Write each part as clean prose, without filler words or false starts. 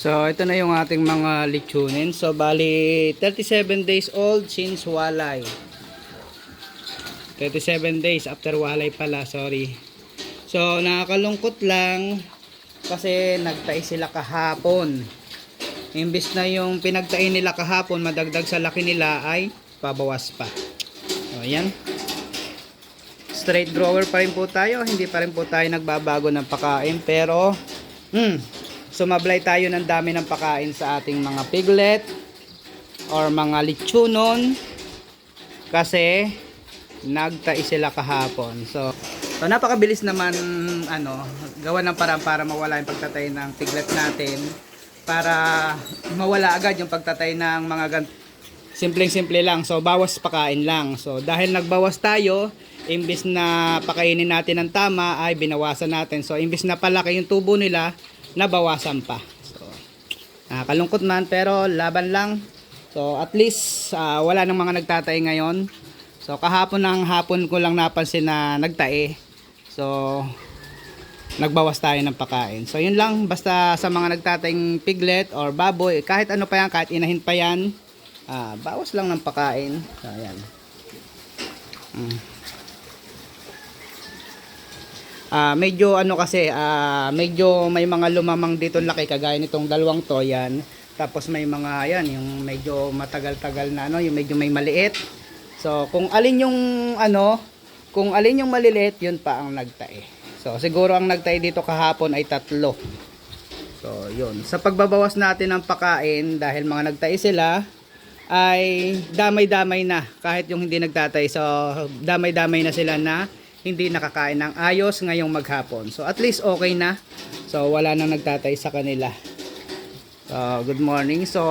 So, ito na yung ating mga lechonin. So, bali 37 days old since walay. 37 days after walay pala, sorry. So, nakakalungkot lang kasi nagtai sila kahapon. Imbis na yung pinagtain nila kahapon, madagdag sa laki nila ay pabawas pa. So, ayan. Straight grower pa rin po tayo. Hindi pa rin po tayo nagbabago ng pakain. Pero, sumablay tayo ng dami ng pakain sa ating mga piglet or mga lechonon kasi nagtai sila kahapon. So napakabilis naman gawa ng paraan para mawala yung pagtatay ng piglet natin, para mawala agad yung pagtatay ng mga simpleng-simple lang. So bawas pakain lang. So dahil nagbawas tayo, imbis na pakainin natin ng tama ay binawasan natin. So imbis na palaki yung tubo nila, nabawasan pa. So nakakalungkot man pero laban lang. So at least wala nang mga nagtatay ngayon. So kahapon ng hapon ko lang napansin na nagtae. So nagbawas tayo ng pakain. So yun lang, basta sa mga nagtatayong piglet or baboy, kahit ano pa yan, kahit inahin pa yan, bawas lang ng pakain. So ayan. Medyo medyo may mga lumamang dito laki kagaya nitong dalawang to yan. Tapos may mga yan, yung medyo matagal-tagal na yung medyo may maliit. So kung alin yung maliliit, yun pa ang nagtae. So siguro ang nagtae dito kahapon ay 3. So yun. Sa pagbabawas natin ng pakain dahil mga nagtae sila, ay damay-damay na kahit yung hindi nagtatay. So damay-damay na sila na hindi nakakain ng ayos ngayong maghapon. So at least okay na. So wala nang nagtatay sa kanila. So good morning. So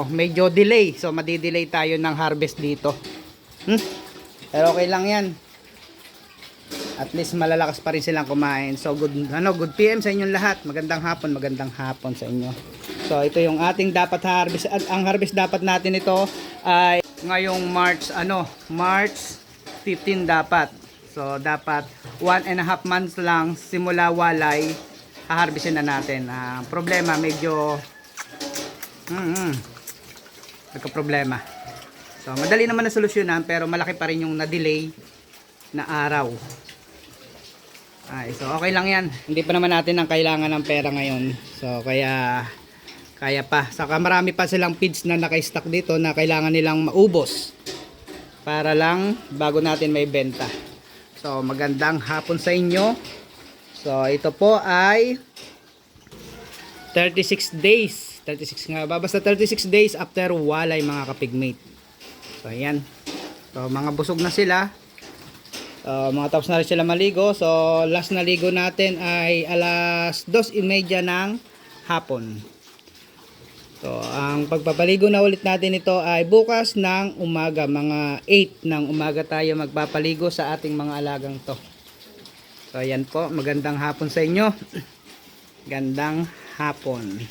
medyo delay. So madidelay tayo ng harvest dito. Pero okay lang yan. At least malalakas pa rin silang kumain. So good PM sa inyong lahat. Magandang hapon sa inyo. So ito yung ating dapat harvest. Ang harvest dapat natin ito ay ngayong March 15 dapat. So dapat 1.5 months lang simula walay haharvestin na natin. Problema medyo nagka-problema. So madali naman na solusyonan pero malaki pa rin yung na-delay na araw. So okay lang yan. Hindi pa naman natin ang kailangan ng pera ngayon. So kaya pa. Saka marami pa silang feeds na naka-stock dito na kailangan nilang maubos para lang bago natin may benta. So magandang hapon sa inyo. So ito po ay 36 days. 36 nga ba? Basta 36 days after walay mga kapigmate. So ayan. So mga busog na sila. Mga tapos na rin sila maligo. So last na ligo natin ay alas 2:30 ng hapon. So ang pagpapaligo na ulit natin ito ay bukas ng umaga. Mga 8 ng umaga tayo magpapaligo sa ating mga alagang to. So ayan po. Magandang hapon sa inyo. Gandang hapon.